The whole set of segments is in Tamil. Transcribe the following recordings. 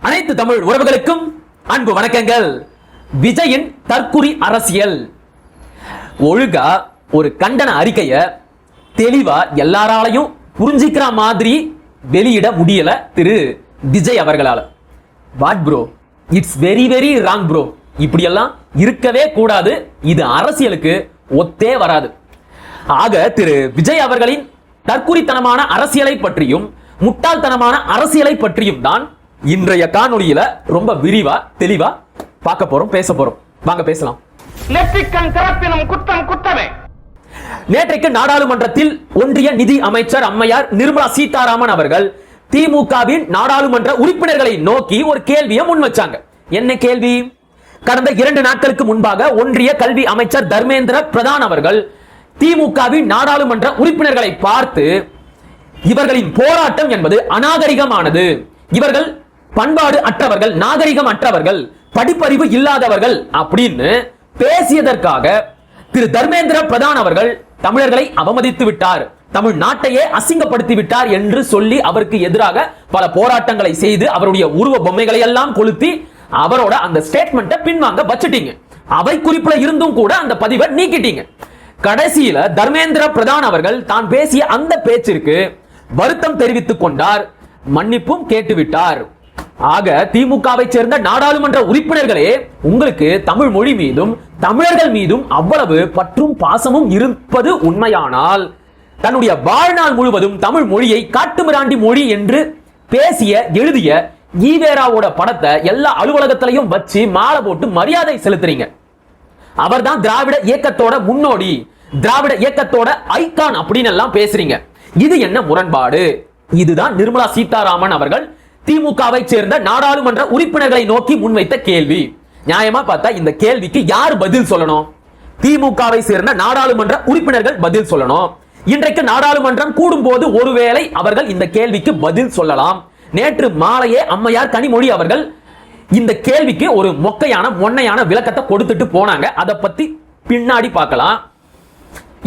அனைத்து தமிழ் உறவுகளுக்கும் அன்பு வணக்கங்கள். விஜயின் தற்குறி அரசியல். ஒழுங்கா ஒரு கண்டன அறிக்கைய தெளிவா எல்லாராலையும் புரிஞ்சிக்கிற மாதிரி வெளியிட முடியல திரு விஜய் அவர்களால. What bro, it's very very wrong bro. இப்படியெல்லாம் இருக்கவே கூடாது. இது அரசியலுக்கு ஒத்தே வராது. ஆக திரு விஜய் அவர்களின் தற்குறித்தனமான அரசியலை பற்றியும் முட்டாள்தனமான அரசியலை பற்றியும் தான் இன்றைய காணொளியில ரொம்ப விரிவா தெளிவா பார்க்க போறோம், பேச போறோம். வாங்க பேசலாம். நேற்றைக்கு நாடாளுமன்றத்தில் ஒன்றிய நிதி அமைச்சர் அம்மையார் நிர்மலா சீதாராமன் அவர்கள் திமுகவின் நாடாளுமன்ற உறுப்பினர்களை நோக்கி ஒரு கேள்வியை முன் வச்சாங்க. என்ன கேள்வி? கடந்த 2 நாட்களுக்கு முன்பாக ஒன்றிய கல்வி அமைச்சர் தர்மேந்திர பிரதான் அவர்கள் திமுகவின் நாடாளுமன்ற உறுப்பினர்களை பார்த்து இவர்களின் போராட்டம் என்பது அநாகரிகமானது, இவர்கள் பண்பாடு அற்றவர்கள், நாகரிகம் அற்றவர்கள், படிப்பறிவு இல்லாதவர்கள் அப்படின்னு பேசியதற்காக திரு தர்மேந்திர பிரதான் அவர்கள் தமிழர்களை அவமதித்து விட்டார், தமிழ்நாட்டையே அசிங்கப்படுத்தி விட்டார் என்று சொல்லி அவருக்கு எதிராக பல போராட்டங்களை செய்து அவருடைய உருவ பொம்மைகளை எல்லாம் கொளுத்தி அவரோட அந்த ஸ்டேட்மெண்ட்டை பின்வாங்க வச்சிட்டீங்க. அவை குறிப்புல இருந்தும் கூட அந்த பதிவை நீக்கிட்டீங்க. கடைசியில தர்மேந்திர பிரதான் அவர்கள் தான் பேசிய அந்த பேச்சிற்கு வருத்தம் தெரிவித்துக் கொண்டார், மன்னிப்பும் கேட்டுவிட்டார். ஆக திமுகவை சேர்ந்த நாடாளுமன்ற உறுப்பினர்களே, உங்களுக்கு தமிழ் மொழி மீதும் தமிழர்கள் மீதும் அவ்வளவு பற்றும் பாசமும் இருப்பது உண்மையானால் தன்னுடைய வாழ்நாள் முழுவதும் தமிழ் மொழியை காட்டுமிராண்டி மொழி என்று பேசிய எழுதிய ஈவேராவோட படத்தை எல்லா அலுவலகத்திலையும் வச்சு மாலை போட்டு மரியாதை செலுத்துறீங்க. அவர்தான் திராவிட இயக்கத்தோட முன்னோடி, திராவிட இயக்கத்தோட ஐகான் அப்படின்னு எல்லாம் பேசுறீங்க. இது என்ன முரண்பாடு? இதுதான் நிர்மலா சீதாராமன் அவர்கள் திமுகவை சேர்ந்த நாடாளுமன்ற உறுப்பினர்களை நோக்கி முன்வைத்த கேள்வி. நியாயமா பார்த்தா இந்த கேள்விக்கு யார் பதில் சொல்லணும்? திமுகவை சேர்ந்த நாடாளுமன்ற உறுப்பினர்கள் பதில் சொல்லணும். இன்றைக்கு நாடாளுமன்றம் கூடும் போது ஒருவேளை அவர்கள் இந்த கேள்விக்கு பதில் சொல்லலாம். நேற்று மாலையே அம்மையார் கனிமொழி அவர்கள் இந்த கேள்விக்கு ஒரு மொன்னையான விளக்கத்தை கொடுத்துட்டு போனாங்க. அதை பத்தி பின்னாடி பார்க்கலாம்.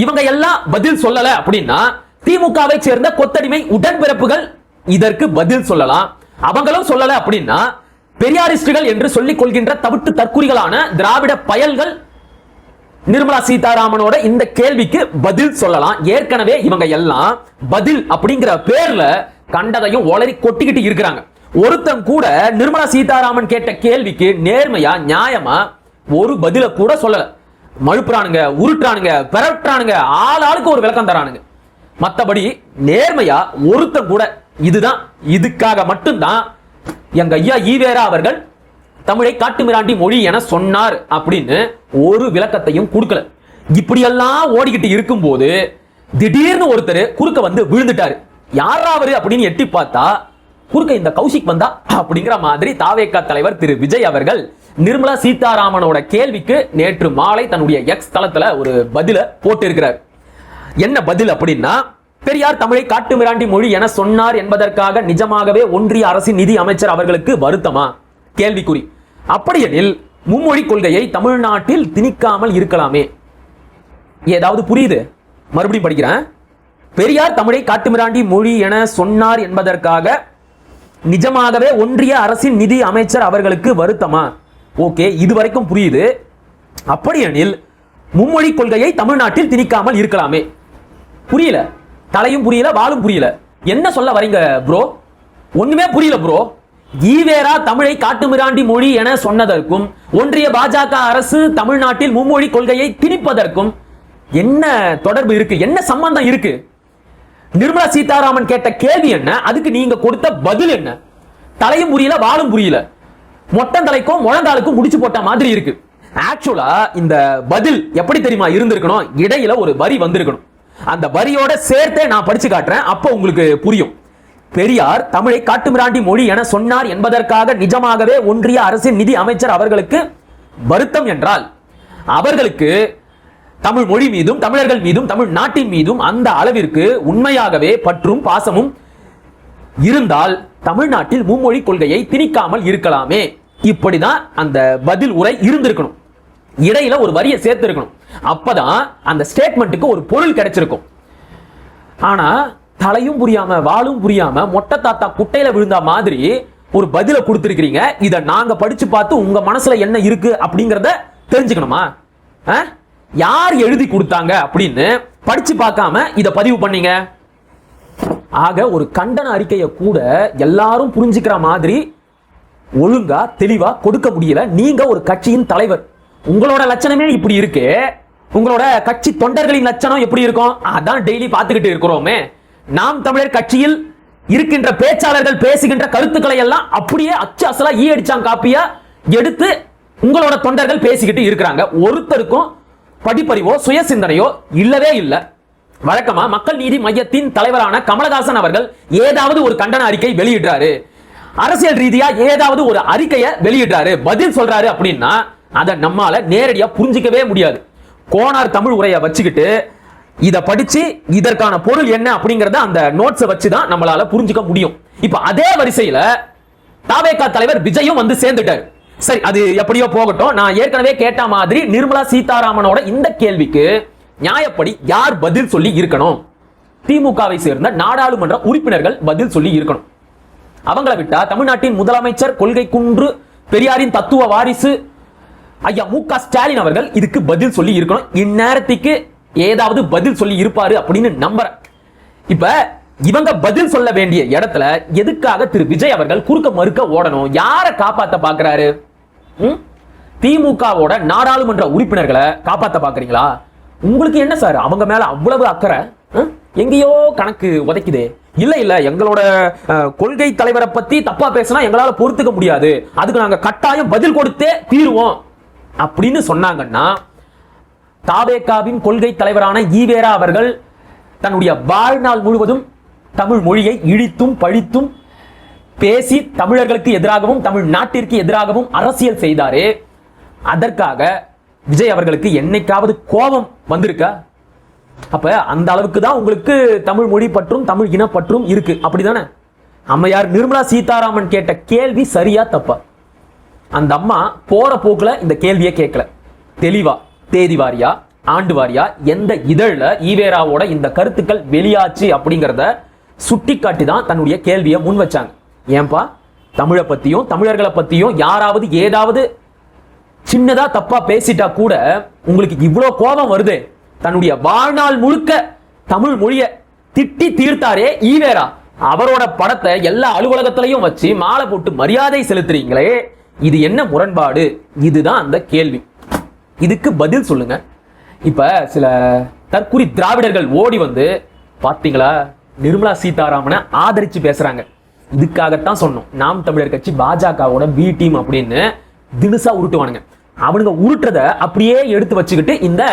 இவங்க எல்லாம் பதில் சொல்லல அப்படின்னா திமுகவை சேர்ந்த கொத்தடிமை உடன்பிறப்புகள் இதற்கு பதில் சொல்லலாம். அவங்களும் சொல்லல அப்படின்னா பெரியாரிஸ்டுகள் என்று சொல்லிக் கொள்கின்ற தவிட்டு தற்குறிகளான திராவிட பயல்கள் நிர்மலா சீதாராமனோட இந்த கேள்விக்கு பதில் சொல்லலாம். ஏற்கனவே இவங்க எல்லாம் பதில் அப்படிங்கிற பேர்ல கண்டதையும் ஒளறி கொட்டிக்கிட்டு இருக்கிறாங்க. ஒருத்தன் கூட நிர்மலா சீதாராமன் கேட்ட கேள்விக்கு நேர்மையா நியாயமா ஒரு பதில கூட சொல்லல. மழுப்புறானுங்க, உருட்டுறானுங்க, பெறட்டானுங்க, ஆளுக்கு ஒரு விளக்கம் தரானுங்க. மத்தபடி நேர்மையா ஒருத்தன் கூட இதுதான், இதுக்காக மட்டும்தான் எங்க ஐயா ஈவேரா அவர்கள் தமிழை காட்டுமிராண்டி மொழி என சொன்னார் அப்படின்னு ஒரு விளக்கத்தையும் கொடுக்கல. இப்படியெல்லாம் ஓடிக்கிட்டு இருக்கும் போது திடீர்னு ஒருத்தர் குறுக்க வந்து விழுந்துட்டாரு. யாரா அவரு அப்படின்னு எட்டி பார்த்தா குறுக்க இந்த கௌஷிக் வந்தா அப்படிங்கிற மாதிரி தாவேகா தலைவர் திரு விஜய் அவர்கள் நிர்மலா சீதாராமனோட கேள்விக்கு நேற்று மாலை தன்னுடைய எக்ஸ் தளத்துல ஒரு பதில போட்டு இருக்கிறார். என்ன பதில் அப்படின்னா, பெரியார் தமிழை காட்டுமிராண்டி மொழி என சொன்னார் என்பதற்காக நிஜமாகவே ஒன்றிய அரசின் நிதி அமைச்சர் அவர்களுக்கு வருத்தமா? கேள்விக்குறி. அப்படியெனில் மும்மொழி கொள்கையை தமிழ்நாட்டில் திணிக்காமல் இருக்கலாமே. ஏதாவது புரியுது? மறுபடியும் படிக்கிறேன். பெரியார் தமிழை காட்டுமிராண்டி மொழி என சொன்னார் என்பதற்காக நிஜமாகவே ஒன்றிய அரசின் நிதி அமைச்சர் அவர்களுக்கு வருத்தமா? ஓகே, இதுவரைக்கும் புரியுது. அப்படியெனில் மும்மொழி கொள்கையை தமிழ்நாட்டில் திணிக்காமல் இருக்கலாமே. புரியல, தலையும் புரியல, வாழும் புரியல. என்ன சொல்ல வரீங்க ப்ரோ? ஒண்ணுமே புரியல ப்ரோ. ஈவேரா தமிழை காட்டுமிராண்டி மொழி என சொன்னதற்கும் ஒன்றிய பாஜக அரசு தமிழ்நாட்டில் மும்மொழி கொள்கையை திணிப்பதற்கும் என்ன தொடர்பு இருக்கு? என்ன சம்பந்தம் இருக்கு? நிர்மலா சீதாராமன் கேட்ட கேள்வி என்ன, அதுக்கு நீங்க கொடுத்த பதில் என்ன? தலையும் புரியல, வாழும் புரியல. மொட்டந்தலைக்கும் முழங்காலுக்கும் முடிச்சு போட்ட மாதிரி இருக்கு. ஆக்சுவலா இந்த பதில் எப்படி தெரியுமா இருந்திருக்கணும்? இடையில ஒரு வரி வந்திருக்கணும். அந்த வரியோட சேர்த்தே நான் படிச்சு காட்டுறேன், அப்போ உங்களுக்கு புரியும். பெரியார் தமிழை காட்டுமிராண்டி மொழி என சொன்னார் என்பதற்காக நிஜமாகவே ஒன்றிய அரசின் நிதி அமைச்சர் அவர்களுக்கு வருத்தம் என்றால் அவர்களுக்கு தமிழ் மொழி மீதும் தமிழர்கள் மீதும் தமிழ்நாட்டின் மீதும் அந்த அளவிற்கு உண்மையாகவே பற்றும் பாசமும் இருந்தால் தமிழ்நாட்டில் மும்மொழி கொள்கையை திணிக்காமல் இருக்கலாமே. இப்படிதான் அந்த பதில் உரை இருந்திருக்கணும். இடையில ஒரு வரியை சேர்த்து இருக்கணும். அப்பதான் அந்த ஸ்டேட்மெண்ட்டுக்கு ஒரு பொருள் கிடைச்சிருக்கும். ஆனா தலையும் புரியாம வாழும் புரியாம மொட்டை தாத்தா குட்டையில விழுந்த மாதிரி ஒரு பதில கொடுத்திருக்கீங்க. இத நாங்க படிச்சு பார்த்து உங்க மனசுல என்ன இருக்கு அப்படிங்கறத தெரிஞ்சுக்கணுமா? யார் எழுதி கொடுத்தாங்க அப்படின்னு படிச்சு பார்க்காம இத பதிவு பண்ணீங்க. ஆக ஒரு கண்டன அறிக்கையை கூட எல்லாரும் புரிஞ்சுக்கிற மாதிரி ஒழுங்கா தெளிவா கொடுக்க முடியல. நீங்க ஒரு கட்சியின் தலைவர், உங்களோட லட்சணமே இப்படி இருக்கு. உங்களோட கட்சி தொண்டர்களின் லட்சணம் எப்படி இருக்கும்? அதான் டெய்லி பார்த்துக்கிட்டு இருக்கிறோமே. நாம் தமிழர் கட்சியில் இருக்கின்ற பேச்சாளர்கள் பேசுகின்ற கருத்துக்களை எல்லாம் அப்படியே அச்சு அசலா அடிச்சாங்க காப்பியா எடுத்து உங்களோட தொண்டர்கள் பேசிக்கிட்டு இருக்கிறாங்க. ஒருத்தருக்கும் படிப்பறிவோ சுய சிந்தனையோ இல்லவே இல்லை. வழக்கமா மக்கள் நீதி மையத்தின் தலைவரான கமலஹாசன் அவர்கள் ஏதாவது ஒரு கண்டன அறிக்கை வெளியிடுறாரு, அரசியல் ரீதியா ஏதாவது ஒரு அறிக்கையை வெளியிடுறாரு, பதில் சொல்றாரு அப்படின்னா அதை நம்மால நேரடியா புரிஞ்சிக்கவே முடியாது. கோனார் தமிழ் உரையை வச்சுக்கிட்டு இத படிச்சு இதற்கான பொருள் என்ன அப்படிங்கறத அந்த நோட்ஸ் வச்சுதான் நம்மளால புரிஞ்சுக்க முடியும். இப்ப அதே வரிசையில தாவேகா தலைவர் விஜயும் வந்து சேர்ந்துட்டார். சரி, அது எப்படியோ போகட்டும். நான் ஏற்கனவே கேட்ட மாதிரி நிர்மலா சீதாராமனோட இந்த கேள்விக்கு நியாயப்படி யார் பதில் சொல்லி இருக்கணும்? திமுகவை சேர்ந்த நாடாளுமன்ற உறுப்பினர்கள் பதில் சொல்லி இருக்கணும். அவங்களை விட்டா தமிழ்நாட்டின் முதலமைச்சர், கொள்கை குன்று, பெரியாரின் தத்துவ வாரிசு ஐயா மு.க. ஸ்டாலின் அவர்கள் இதுக்கு பதில் சொல்லி இருக்கணும். இந்நேரத்துக்கு ஏதாவது பதில் சொல்லி இருப்பாரு அப்படின்னு நம்புறேன். இப்ப இவங்க பதில் சொல்ல வேண்டிய இடத்துல எதுக்காக திரு விஜய் அவர்கள் குறுக்க மறுக்க ஓடணும்? யாரை காப்பாத்த பாக்குறாரு? திமுகவோட நாடாளுமன்ற உறுப்பினர்களை காப்பாத்த பாக்குறீங்களா? உங்களுக்கு என்ன சார் அவங்க மேல அவ்வளவு அக்கறை? எங்கேயோ கணக்கு உதைக்குதே. இல்ல இல்ல, எங்களோட கொள்கை தலைவரை பத்தி தப்பா பேசினா எங்களால பொறுத்துக்க முடியாது, அதுக்கு நாங்க கட்டாயம் பதில் கொடுத்தே தீருவோம் அப்படின்னு சொன்னாங்கன்னா, தாவேகாவின் கொள்கை தலைவரான ஈவேரா அவர்கள் தன்னுடைய வாழ்நாள் முழுவதும் தமிழ் மொழியை இழித்தும் பழித்தும் பேசி தமிழர்களுக்கு எதிராகவும் தமிழ் நாட்டிற்கு எதிராகவும் அரசியல் செய்தாரே, அதற்காக விஜய் அவர்களுக்கு என்னைக்காவது கோபம் வந்திருக்கா? அப்ப அந்த அளவுக்கு தான் உங்களுக்கு தமிழ் மொழி பற்றும் தமிழ் இனப்பற்றும் இருக்கு, அப்படிதானே? அம்மையார் நிர்மலா சீதாராமன் கேட்ட கேள்வி சரியா தப்பா? அந்த அம்மா போற போக்குல இந்த கேள்வியை கேட்கல. தெளிவா தேதி வாரியா ஆண்டு வாரியா எந்த இதழ்ல ஈவேராவோட இந்த கருத்துக்கள் வெளியாச்சு அப்படிங்கறத சுட்டி காட்டி தான் தன்னுடைய கேள்வியை முன் வச்சாங்க. ஏன்பா, தமிழை பத்தியும் தமிழர்களை பத்தியும் யாராவது ஏதாவது சின்னதா தப்பா பேசிட்டா கூட உங்களுக்கு இவ்வளவு கோபம் வருது? தன்னுடைய வாழ்நாள் முழுக்க தமிழ் மொழியை திட்டி தீர்த்தாரே ஈவேரா, அவரோட படத்தை எல்லா அலுவலகத்திலையும் வச்சு மாலை போட்டு மரியாதை செலுத்துறீங்களே, இது என்ன முரண்பாடு? இதுதான் அந்த கேள்வி. இதுக்கு பதில் சொல்லுங்க. இப்ப சில தற்குறி திராவிடர்கள் ஓடி வந்து பாத்தீங்களா நிர்மலா சீதாராமனை ஆதரிச்சு பேசுறாங்க. இதுக்காகத்தான் சொன்னோம், நாம் தமிழர் கட்சி பாஜகவோட பி டீம் அப்படின்னு தினுசா உருட்டுவானுங்க. அவனுங்க உருட்டுறத அப்படியே எடுத்து வச்சுக்கிட்டு இந்த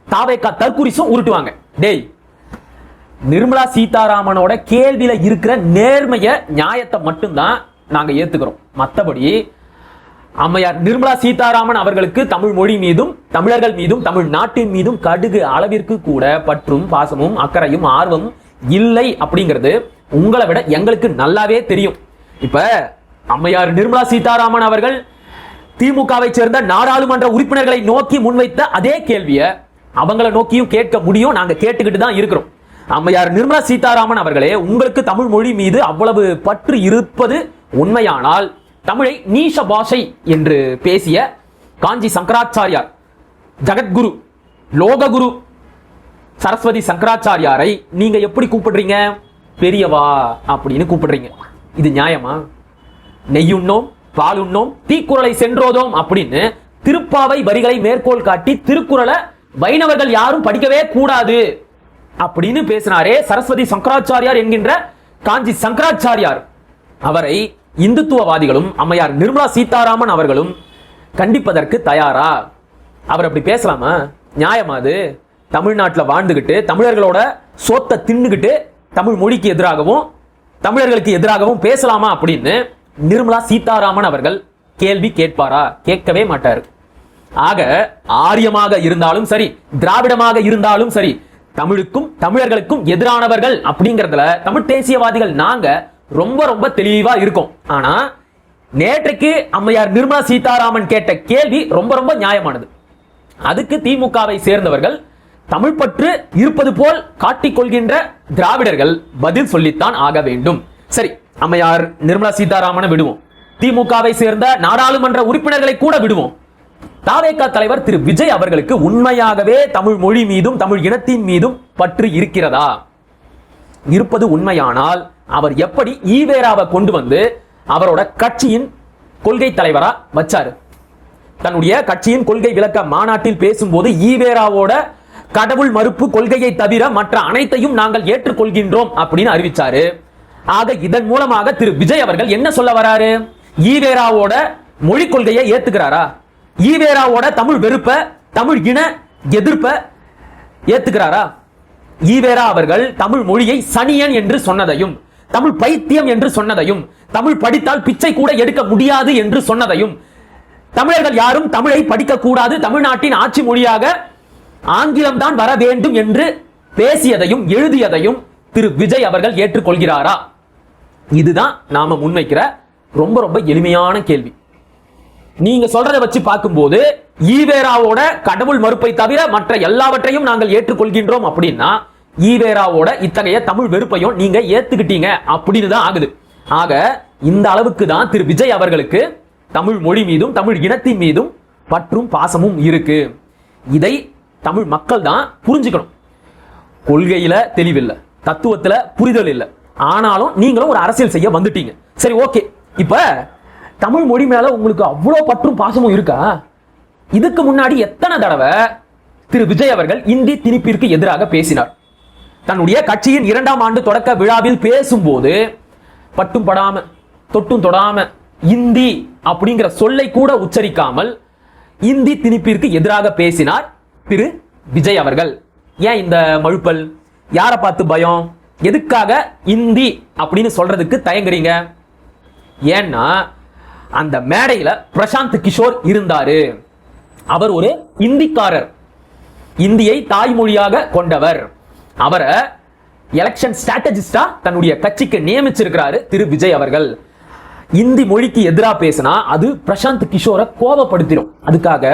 தாவேகா தற்குறிசும் உருட்டுவாங்க. டேய், நிர்மலா சீதாராமனோட கேள்வியில இருக்கிற நேர்மைய நியாயத்தை மட்டும்தான் நாங்க ஏத்துக்கிறோம். மற்றபடி அம்மையார் நிர்மலா சீதாராமன் அவர்களுக்கு தமிழ் மொழி மீதும் தமிழர்கள் மீதும் தமிழ் நாட்டின் மீதும் கடுகு அளவிற்கு கூட பற்றும் பாசமும் அக்கறையும் ஆர்வம் இல்லை அப்படிங்கிறது உங்களை விட எங்களுக்கு நல்லாவே தெரியும். இப்ப அம்மையார் நிர்மலா சீதாராமன் அவர்கள் திமுகவை சேர்ந்த நாடாளுமன்ற உறுப்பினர்களை நோக்கி முன்வைத்த அதே கேள்வியை அவங்களை நோக்கியும் கேட்க முடியும். நாங்க கேட்டுக்கிட்டு தான் இருக்கிறோம். அம்மையார் நிர்மலா சீதாராமன் அவர்களே, உங்களுக்கு தமிழ் மொழி மீது அவ்வளவு பற்று இருப்பது உண்மையானால் தமிழை நீஷ பாஷை என்று பேசிய காஞ்சி சங்கராச்சாரியார், ஜகத்குரு, லோககுரு சரஸ்வதி சங்கராச்சாரியாரை நீங்க எப்படி கூப்பிடுறீங்க? பெரியவா அப்படின்னு கூப்பிடுறீங்க. இது நியாயமா? நெய்யுண்ணோம் பாலுண்ணோம் தீக்குறளை சென்றோதோம் அப்படின்னு திருப்பாவை வரிகளை மேற்கோள் காட்டி திருக்குறளை வைணவர்கள் யாரும் படிக்கவே கூடாது அப்படின்னு பேசினாரே சரஸ்வதி சங்கராச்சாரியார் என்கின்ற காஞ்சி சங்கராச்சாரியார், அவரை இந்துத்துவவாதிகளும் அம்மையார் நிர்மலா சீதாராமன் அவர்களும் கண்டிப்பதற்கு தயாரா? அவர் அப்படி பேசலாமா? நியாயமா? அது தமிழ்நாட்டில் வாழ்ந்துகிட்டு தமிழர்களோட சொத்தை தின்னுகிட்டு தமிழ் மொழிக்கு எதிராகவும் தமிழர்களுக்கு எதிராகவும் பேசலாமா அப்படின்னு நிர்மலா சீதாராமன் அவர்கள் கேள்வி கேட்பாரா? கேட்கவே மாட்டார். ஆக ஆரியமாக இருந்தாலும் சரி, திராவிடமாக இருந்தாலும் சரி, தமிழுக்கும் தமிழர்களுக்கும் எதிரானவர்கள் அப்படிங்கறதுல தமிழ் தேசியவாதிகள் நாங்க ரொம்ப ரொம்ப தெளிவா இருக்கும். ஆனா நேற்றைக்கு அம்மையார் நிர்மலா சீதாராமன் கேட்ட கேள்வி ரொம்ப ரொம்ப நியாயமானது. அதுக்கு திமுகவை சேர்ந்தவர்கள் தமிழ் பற்று இருப்பது போல் காட்டிக்கொள்கின்ற திராவிடர்கள் பதில் சொல்லித்தான் ஆக வேண்டும். சரி, அம்மையார் நிர்மலா சீதாராமனை விடுவோம். திமுகவை சேர்ந்த நாடாளுமன்ற உறுப்பினர்களை கூட விடுவோம். தாவேகா தலைவர் திரு விஜய் அவர்களுக்கு உண்மையாகவே தமிழ் மொழி மீதும் தமிழ் இனத்தின் மீதும் பற்று இருக்கிறதா? இருப்பது உண்மையானால் அவர் எப்படி ஈவேராவை கொண்டு வந்து அவரோட கட்சியின் கொள்கை தலைவரா வச்சாரு? தன்னுடைய கட்சியின் கொள்கை விளக்க மாநாட்டில் பேசும்போது ஈவேராவோட கடவுள் மறுப்பு கொள்கையை தவிர மற்ற அனைத்தையும் நாங்கள் ஏற்றுக்கொள்கின்றோம் அப்படின்னு அறிவிச்சாரு. ஆக இதன் மூலமாக திரு விஜய் அவர்கள் என்ன சொல்ல வராரு? ஈவேராவோட மொழி கொள்கையை ஏத்துக்கிறாரா? ஈவேராவோட தமிழ் வெறுப்ப தமிழ் இன எதிர்ப்ப ஏத்துக்கிறாரா? ஈவேரா அவர்கள் தமிழ் மொழியை சனியன் என்று சொன்னதையும் தமிழ் பைத்தியம் என்று சொன்னதையும் தமிழ் படித்தால் பிச்சை கூட எடுக்க முடியாது என்று சொன்னதையும் தமிழர்கள் யாரும் தமிழை படிக்க கூடாது, தமிழ்நாட்டின் ஆட்சி மொழியாக ஆங்கிலம் தான் வர வேண்டும் என்று பேசியதையும் எழுதியதையும் திரு விஜய் அவர்கள் ஏற்றுக்கொள்கிறாரா? இதுதான் நாம முன்வைக்கிற ரொம்ப ரொம்ப எளிமையான கேள்வி. நீங்க சொல்றதை வச்சு பார்க்கும்போது ஈவேராவோட கடவுள் மறுப்பை தவிர மற்ற எல்லாவற்றையும் நாங்கள் ஏற்றுக்கொள்கின்றோம் அப்படின்னா ஈவேராவோட இத்தகைய தமிழ் வெறுப்பையும் நீங்க ஏத்துக்கிட்டீங்க அப்படின்னு தான் ஆகுது. ஆக இந்த அளவுக்கு தான் திரு விஜய் அவர்களுக்கு தமிழ் மொழி மீதும் தமிழ் இனத்தின் மீதும் பற்றும் பாசமும் இருக்கு. இதை தமிழ் மக்கள் தான் புரிஞ்சுக்கணும். கொள்கையில தெளிவில்லை, தத்துவத்துல புரிதல் இல்லை, ஆனாலும் நீங்களும் ஒரு அரசியல் செய்ய வந்துட்டீங்க. சரி, ஓகே. இப்ப தமிழ் மொழி மேல உங்களுக்கு அவ்வளவு பற்றும் பாசமும் இருக்கா? இதுக்கு முன்னாடி எத்தனை தடவை திரு விஜய் அவர்கள் இந்தி திணிப்பிற்கு எதிராக பேசினார்? தன்னுடைய கட்சியின் 2ஆம் ஆண்டு தொடக்க விழாவில் பேசும்போது பட்டும் படாம தொட்டும் தொடாம இந்தி அப்படிங்கிற சொல்லை கூட உச்சரிக்காமல் இந்தி திணிப்பிற்கு எதிராக பேசினார் திரு விஜய் அவர்கள். ஏன் இந்த மழுப்பல்? யாரை பார்த்து பயம்? எதுக்காக இந்தி அப்படின்னு சொல்றதுக்கு தயங்குறீங்க? ஏன்னா அந்த மேடையில பிரசாந்த் கிஷோர் இருந்தாரு. அவர் ஒரு இந்திக்காரர், இந்தியை தாய்மொழியாக கொண்டவர். அவரை எலெக்ஷன் ஸ்ட்ராட்டஜிஸ்டா தன்னுடைய கட்சிக்கு நியமிச்சிருக்கிறாரு திரு விஜய் அவர்கள். இந்தி மொழிக்கு எதிராக பேசினா அது பிரசாந்த் கிஷோரை கோபப்படுத்திடும். அதுக்காக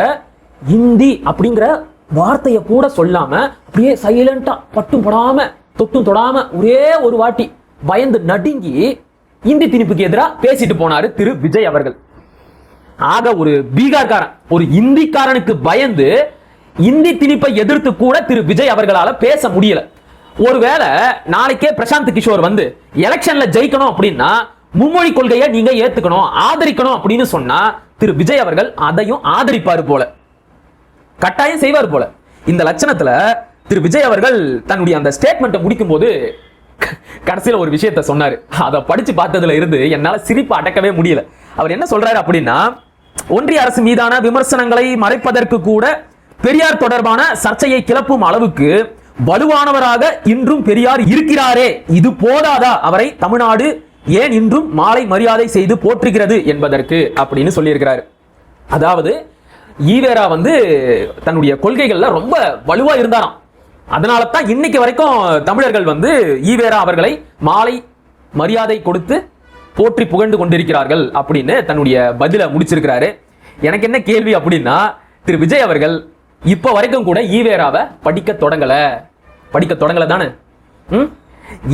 இந்தி அப்படிங்கிற வார்த்தையை கூட சொல்லாம அப்படியே சைலண்டா பட்டும் படாம தொட்டும் தொடாம ஒரே ஒரு வாட்டி பயந்து நடுங்கி இந்தி திணிப்புக்கு எதிராக பேசிட்டு போனாரு திரு விஜய் அவர்கள். ஆக ஒரு பீகார்காரன், ஒரு இந்திக்காரனுக்கு பயந்து இந்தி திணிப்பை எதிர்த்து கூட திரு விஜய் அவர்களால பேச முடியல. ஒருவேளை நாளைக்கே பிரசாந்த் கிஷோர் வந்து எலெக்ஷன்ல ஜெயிக்கணும் அப்படின்னா மும்மொழி கொள்கையை நீங்க ஏத்துக்கணும், ஆதரிக்கணும் அப்படின்னு சொன்னா திரு விஜய் அவர்கள் அதையும் ஆதரிப்பாரு போல, கட்டாயம் செய்வார் போல. இந்த லட்சணத்துல திரு விஜய் அவர்கள் தன்னுடைய அந்த ஸ்டேட்மெண்ட்டை முடிக்கும் போது கடைசியில ஒரு விஷயத்தை சொன்னாரு. அதை படிச்சு பார்த்ததுல இருந்து என்னால சிரிப்பு அடக்கவே முடியல. அவர் என்ன சொல்றாரு அப்படின்னா, ஒன்றிய அரசு மீதான விமர்சனங்களை மறைப்பதற்கு கூட பெரியார் தொடர்பான சர்ச்சையை கிளப்பும் அளவுக்கு வலுவானவராக இன்றும் பெரியார் இருக்கிறாரே, இது போதாதா அவரை தமிழ்நாடு ஏன் இன்றும் மாலை மரியாதை செய்து போற்றுகிறது என்பதற்கு அப்படின்னு சொல்லியிருக்கிறாரு. அதாவது ஈவேரா வந்து தன்னுடைய கொள்கைகள்ல ரொம்ப வலுவா இருந்தாராம். அதனால தான் இன்னைக்கு வரைக்கும் தமிழர்கள் வந்து ஈவேரா அவர்களை மாலை மரியாதை கொடுத்து போற்றி புகழ்ந்து கொண்டிருக்கிறார்கள் அப்படின்னு தன்னுடைய பதில முடிச்சிருக்கிறாரு. எனக்கு என்ன கேள்வி அப்படின்னா, திரு விஜய் அவர்கள் இப்ப வரைக்கும் கூட ஈவேராவை படிக்க தொடங்கல தானே?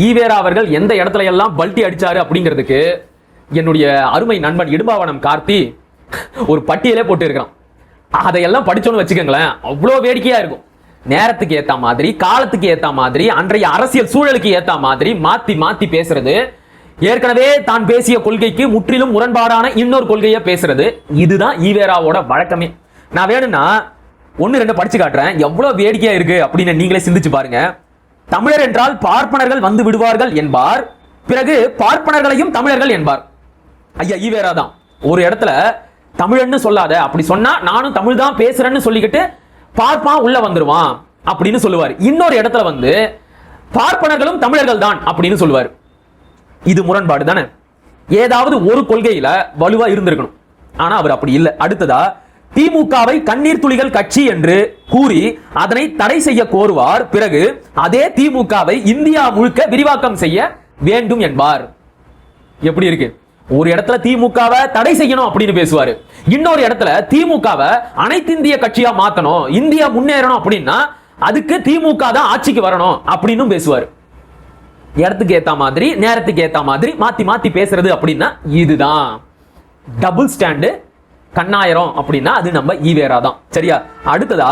ஈவேரா அவர்கள் எந்த இடத்துல எல்லாம் பல்ட்டி அடிச்சாரு அப்படிங்கிறதுக்கு என்னுடைய அருமை நண்பன் இடும்பாவனம் கார்த்தி ஒரு பட்டியலே போட்டு இருக்கிறான். அதையெல்லாம் படிச்சோன்னு வச்சுக்கோங்களேன், அவ்வளோ வேடிக்கையா இருக்கும். நேரத்துக்கு ஏத்த மாதிரி, காலத்துக்கு ஏத்த மாதிரி, அன்றைய அரசியல் சூழலுக்கு ஏத்த மாதிரி மாத்தி மாத்தி பேசுறது, ஏற்கனவே தான் பேசிய கொள்கைக்கு முற்றிலும் முரண்பாடான இன்னொரு கொள்கையை பேசுறது, இதுதான் ஈவேராவோட வழக்கமே. நான் வேணும்னா 1-2 படிச்சு காட்டுறேன், எவ்வளவு வேடிக்கையா இருக்கு அப்படின்னு நீங்களே சிந்திச்சு பாருங்க. தமிழர் என்றால் பார்ப்பனர்கள் வந்து விடுவார்கள் என்பார், பிறகு பார்ப்பனர்களையும் தமிழர்கள் என்பார். ஐயா ஈவேரா தான் ஒரு இடத்துல தமிழன்னு சொல்லாத, அப்படி சொன்னா நானும் தமிழ் தான் பேசுறேன்னு சொல்லிக்கிட்டு பார்ப்பான் உள்ள வந்துருவான் அப்படின்னு சொல்லுவார். இன்னொரு இடத்துல வந்து பார்ப்பனர்களும் தமிழர்கள் தான் அப்படின்னு சொல்லுவார். இது முரண்பாடு தானே? ஏதாவது ஒரு கொள்கையில வலுவா இருந்திருக்கணும். ஆனா அவர் அப்படி இல்லை. அடுத்ததா திமுகவை கண்ணீர் துளிகள் கட்சி என்று கூறி அதனை தடை செய்ய கோருவார். பிறகு அதே திமுகவை இந்தியா முழுக்க விரிவாக்கம் செய்ய வேண்டும் என்பார். எப்படி இருக்கு? ஒரு இடத்துல திமுகவை தடை செய்யணும் அப்படின்னு பேசுவாரு, இன்னொரு இடத்துல திமுகவை அனைத்து இந்திய கட்சியா மாத்தணும், இந்தியா முன்னேறணும் அப்படின்னா அதுக்கு திமுக தான் ஆட்சிக்கு வரணும் அப்படின்னு பேசுவாரு. இடத்துக்கு ஏத்த மாதிரி நேரத்துக்கு ஏத்த மாதிரி மாத்தி மாத்தி பேசுறது அப்படின்னா இதுதான். டபுள் ஸ்டாண்டு கண்ணாயிரம் அப்படின்னா அது நம்ம ஈவேரா தான். சரியா? அடுத்ததா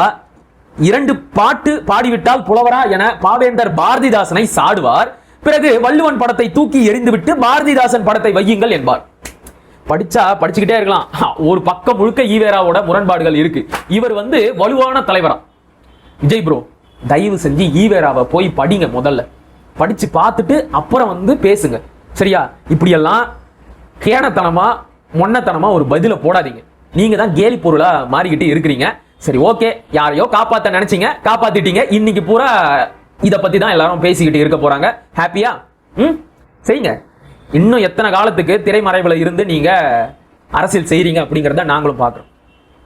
2 பாட்டு பாடிவிட்டால் புலவரா என பாவேந்தர் பாரதிதாசனை சாடுவார். பிறகு வள்ளுவன் படத்தை தூக்கி எறிந்துவிட்டு பாரதிதாசன் படத்தை வையுங்கள் என்பார். படிச்சுக்கிட்டே இருக்கலாம். ஒரு பக்கம் முழுக்க ஈவேராவோட முரண்பாடுகள் இருக்கு. இவர் வலுவான தலைவரா. விஜய் ப்ரோ, தயவு செஞ்சு ஈவேராவை போய் படிங்க. முதல்ல படிச்சு பார்த்துட்டு அப்புறம் பேசுங்க. சரியா? இப்படியெல்லாம் கேனத்தனமா மொன்னத்தனமா ஒரு பதில போடாதீங்க. நீங்க தான் கேலி பொருளா மாறிக்கிட்டு இருக்கிறீங்க. சரி, ஓகே, யாரையோ காப்பாத்த நினைச்சீங்க, காப்பாத்திட்டீங்க. இன்னைக்கு பூரா இத பத்தி தான் எல்லாரும் பேசிக்கிட்டு இருக்க போறாங்க. ஹாப்பியா? செய்யுங்க. இன்னும் எத்தனை காலத்துக்கு திரைமறைவுல இருந்து நீங்க அரசியல் செய்றீங்க அப்படிங்கறத நாங்களும் பார்க்கிறோம்.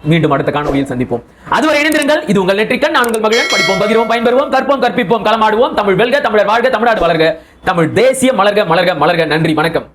மீண்டும் அடுத்த காணொலியில் சந்திப்போம். அதுவரை இணைந்திருங்கள். இது உங்கள் நெற்றிக்கண். நான் உங்கள் மகிழன். படிப்போம், பகிர்வோம், பயன்பெறுவோம், கற்போம், கற்பிப்போம், களமாடுவோம். தமிழ் வெல்க, தமிழர் வாழ்க, தமிழ்நாடு வளர்க, தமிழ் தேசிய மலர்க மலர்க மலர்க. நன்றி, வணக்கம்.